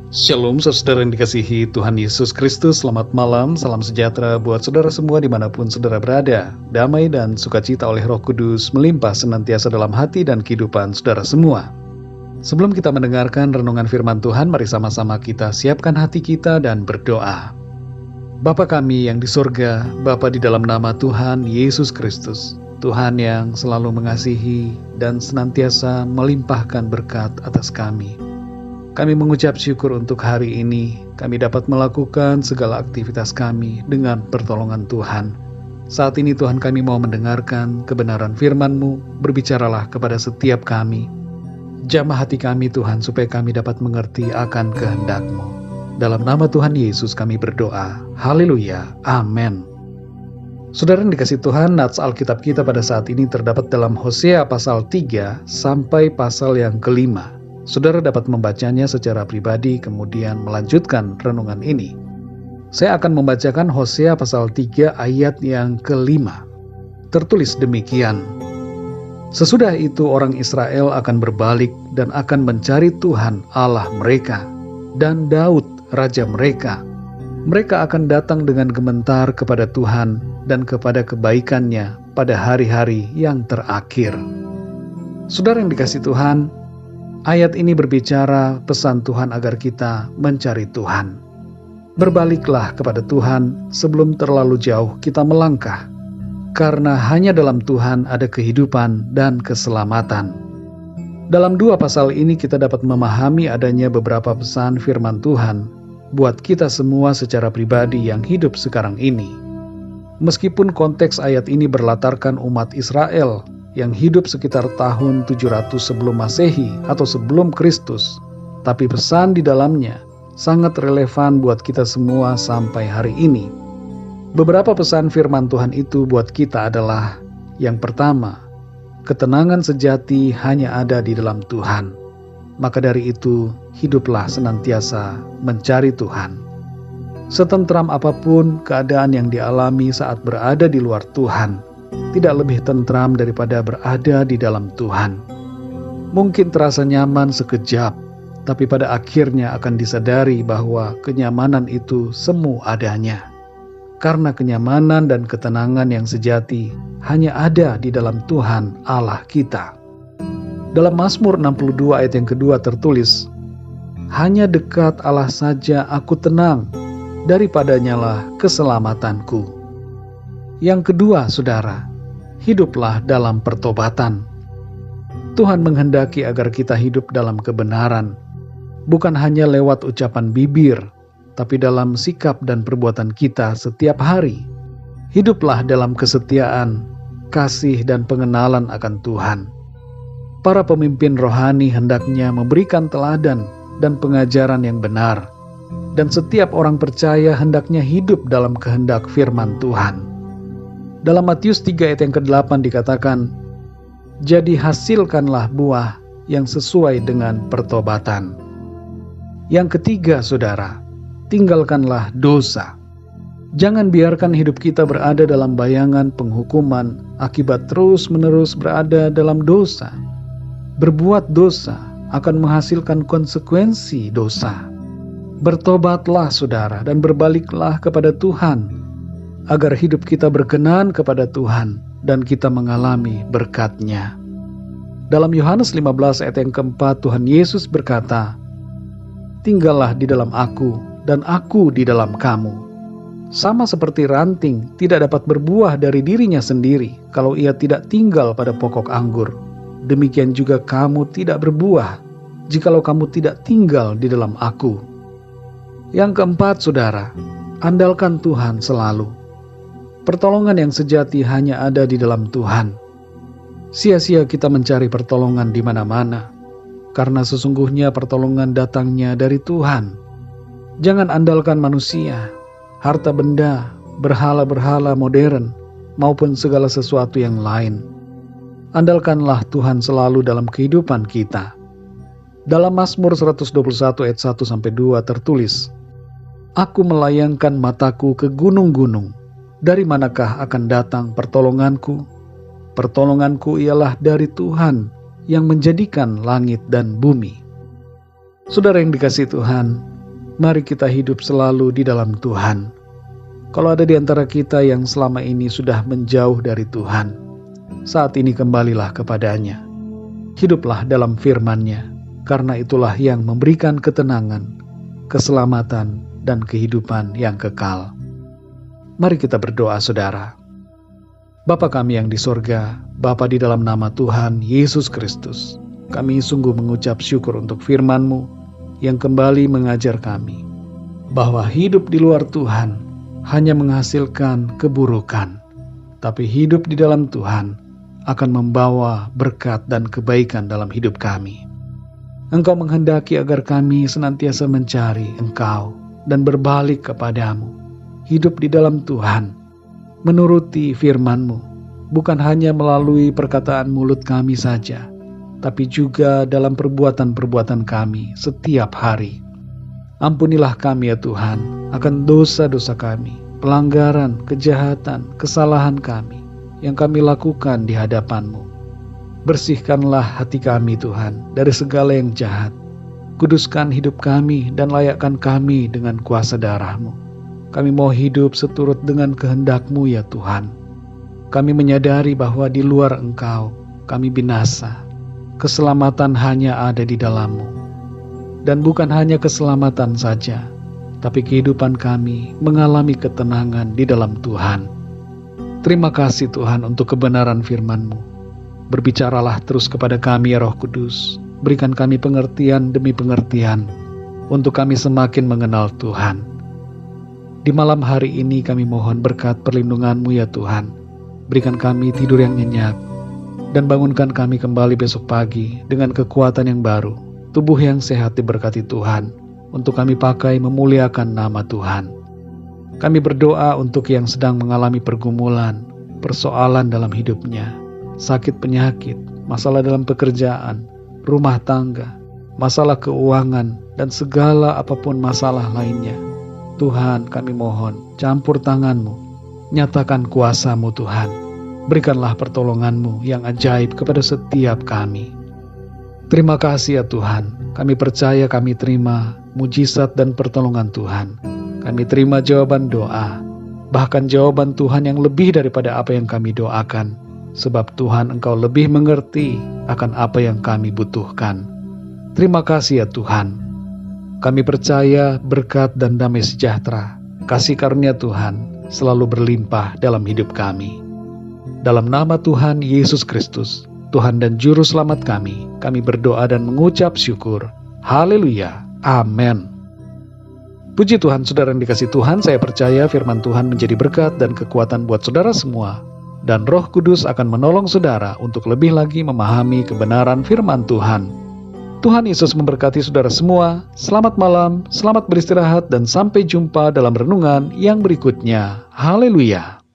Shalom saudara yang dikasihi Tuhan Yesus Kristus. Selamat malam, salam sejahtera buat saudara semua dimanapun saudara berada. Damai dan sukacita oleh Roh Kudus melimpah senantiasa dalam hati dan kehidupan saudara semua. Sebelum kita mendengarkan renungan firman Tuhan, mari sama-sama kita siapkan hati kita dan berdoa. Bapa kami yang di surga, Bapa di dalam nama Tuhan Yesus Kristus, Tuhan yang selalu mengasihi dan senantiasa melimpahkan berkat atas kami. Kami mengucap syukur untuk hari ini, kami dapat melakukan segala aktivitas kami dengan pertolongan Tuhan. Saat ini Tuhan kami mau mendengarkan kebenaran firman-Mu, berbicaralah kepada setiap kami. Jamah hati kami Tuhan, supaya kami dapat mengerti akan kehendak-Mu. Dalam nama Tuhan Yesus kami berdoa, haleluya, amin. Saudara yang dikasih Tuhan, nats Alkitab kita pada saat ini terdapat dalam Hosea pasal 3 sampai pasal yang ke-5. Saudara dapat membacanya secara pribadi, kemudian melanjutkan renungan ini. Saya akan membacakan Hosea pasal 3 ayat yang ke-5. Tertulis demikian. Sesudah itu orang Israel akan berbalik dan akan mencari Tuhan Allah mereka, dan Daud raja mereka. Mereka akan datang dengan gementar kepada Tuhan dan kepada kebaikannya pada hari-hari yang terakhir. Saudara yang dikasih Tuhan, ayat ini berbicara pesan Tuhan agar kita mencari Tuhan. Berbaliklah kepada Tuhan sebelum terlalu jauh kita melangkah, karena hanya dalam Tuhan ada kehidupan dan keselamatan. Dalam 2 pasal ini kita dapat memahami adanya beberapa pesan firman Tuhan buat kita semua secara pribadi yang hidup sekarang ini. Meskipun konteks ayat ini berlatarkan umat Israel yang hidup sekitar tahun 700 sebelum Masehi atau sebelum Kristus, tapi pesan di dalamnya sangat relevan buat kita semua sampai hari ini. Beberapa pesan firman Tuhan itu buat kita adalah, yang pertama, ketenangan sejati hanya ada di dalam Tuhan. Maka dari itu, hiduplah senantiasa mencari Tuhan. Setentram apapun keadaan yang dialami saat berada di luar Tuhan, tidak lebih tentram daripada berada di dalam Tuhan. Mungkin terasa nyaman sekejap, tapi pada akhirnya akan disadari bahwa kenyamanan itu semu adanya. Karena kenyamanan dan ketenangan yang sejati hanya ada di dalam Tuhan Allah kita. Dalam Mazmur 62 ayat yang kedua tertulis, hanya dekat Allah saja aku tenang, daripadanyalah keselamatanku. Yang kedua, saudara, hiduplah dalam pertobatan. Tuhan menghendaki agar kita hidup dalam kebenaran, bukan hanya lewat ucapan bibir, tapi dalam sikap dan perbuatan kita setiap hari. Hiduplah dalam kesetiaan, kasih dan pengenalan akan Tuhan. Para pemimpin rohani hendaknya memberikan teladan dan pengajaran yang benar, dan setiap orang percaya hendaknya hidup dalam kehendak firman Tuhan. Dalam Matius 3 ayat yang ke-8 dikatakan, jadi hasilkanlah buah yang sesuai dengan pertobatan. Yang ketiga, saudara, tinggalkanlah dosa. Jangan biarkan hidup kita berada dalam bayangan penghukuman akibat terus-menerus berada dalam dosa. Berbuat dosa akan menghasilkan konsekuensi dosa. Bertobatlah, saudara, dan berbaliklah kepada Tuhan, agar hidup kita berkenan kepada Tuhan dan kita mengalami berkat-Nya. Dalam Yohanes 15 ayat yang keempat, Tuhan Yesus berkata, tinggallah di dalam aku dan aku di dalam kamu. Sama seperti ranting tidak dapat berbuah dari dirinya sendiri kalau ia tidak tinggal pada pokok anggur. Demikian juga kamu tidak berbuah jikalau kamu tidak tinggal di dalam aku. Yang keempat, saudara, andalkan Tuhan selalu. Pertolongan yang sejati hanya ada di dalam Tuhan. Sia-sia kita mencari pertolongan di mana-mana, karena sesungguhnya pertolongan datangnya dari Tuhan. Jangan andalkan manusia, harta benda, berhala-berhala modern, maupun segala sesuatu yang lain. Andalkanlah Tuhan selalu dalam kehidupan kita. Dalam Mazmur 121 ayat 1-2 tertulis, aku melayangkan mataku ke gunung-gunung. Dari manakah akan datang pertolonganku? Pertolonganku ialah dari Tuhan yang menjadikan langit dan bumi. Saudara yang dikasihi Tuhan, Mari kita hidup selalu di dalam Tuhan. Kalau ada di antara kita yang selama ini sudah menjauh dari Tuhan, saat ini kembalilah kepadanya. Hiduplah dalam firman-Nya, karena itulah yang memberikan ketenangan, keselamatan, dan kehidupan yang kekal. Mari kita berdoa, saudara. Bapa kami yang di sorga, Bapa di dalam nama Tuhan Yesus Kristus, kami sungguh mengucap syukur untuk firman-Mu yang kembali mengajar kami bahwa hidup di luar Tuhan hanya menghasilkan keburukan, tapi hidup di dalam Tuhan akan membawa berkat dan kebaikan dalam hidup kami. Engkau menghendaki agar kami senantiasa mencari Engkau dan berbalik kepadamu, hidup di dalam Tuhan, menuruti firman-Mu, bukan hanya melalui perkataan mulut kami saja, tapi juga dalam perbuatan-perbuatan kami setiap hari. Ampunilah kami ya Tuhan akan dosa-dosa kami, pelanggaran, kejahatan, kesalahan kami yang kami lakukan di hadapan-Mu. Bersihkanlah hati kami Tuhan dari segala yang jahat. Kuduskan hidup kami dan layakkan kami dengan kuasa darah-Mu. Kami mau hidup seturut dengan kehendak-Mu ya Tuhan. Kami menyadari bahwa di luar Engkau kami binasa. Keselamatan hanya ada di dalam-Mu. Dan bukan hanya keselamatan saja, tapi kehidupan kami mengalami ketenangan di dalam Tuhan. Terima kasih Tuhan untuk kebenaran firman-Mu. Berbicaralah terus kepada kami ya Roh Kudus. Berikan kami pengertian demi pengertian, untuk kami semakin mengenal Tuhan. Di malam hari ini kami mohon berkat perlindungan-Mu ya Tuhan. Berikan kami tidur yang nyenyak, dan bangunkan kami kembali besok pagi dengan kekuatan yang baru, tubuh yang sehat diberkati Tuhan, untuk kami pakai memuliakan nama Tuhan. Kami berdoa untuk yang sedang mengalami pergumulan, persoalan dalam hidupnya, sakit penyakit, masalah dalam pekerjaan, rumah tangga, masalah keuangan, dan segala apapun masalah lainnya. Tuhan, kami mohon, campur tangan-Mu, nyatakan kuasa-Mu Tuhan. Berikanlah pertolongan-Mu yang ajaib kepada setiap kami. Terima kasih ya Tuhan, kami percaya kami terima mujizat dan pertolongan Tuhan. Kami terima jawaban doa, bahkan jawaban Tuhan yang lebih daripada apa yang kami doakan. Sebab Tuhan Engkau lebih mengerti akan apa yang kami butuhkan. Terima kasih ya Tuhan. Kami percaya berkat dan damai sejahtera, kasih karunia Tuhan selalu berlimpah dalam hidup kami. Dalam nama Tuhan Yesus Kristus, Tuhan dan Juru Selamat kami berdoa dan mengucap syukur. Haleluya. Amin. Puji Tuhan, saudara yang dikasihi Tuhan, saya percaya firman Tuhan menjadi berkat dan kekuatan buat saudara semua. Dan Roh Kudus akan menolong saudara untuk lebih lagi memahami kebenaran firman Tuhan. Tuhan Yesus memberkati saudara semua. Selamat malam, selamat beristirahat, dan sampai jumpa dalam renungan yang berikutnya. Haleluya.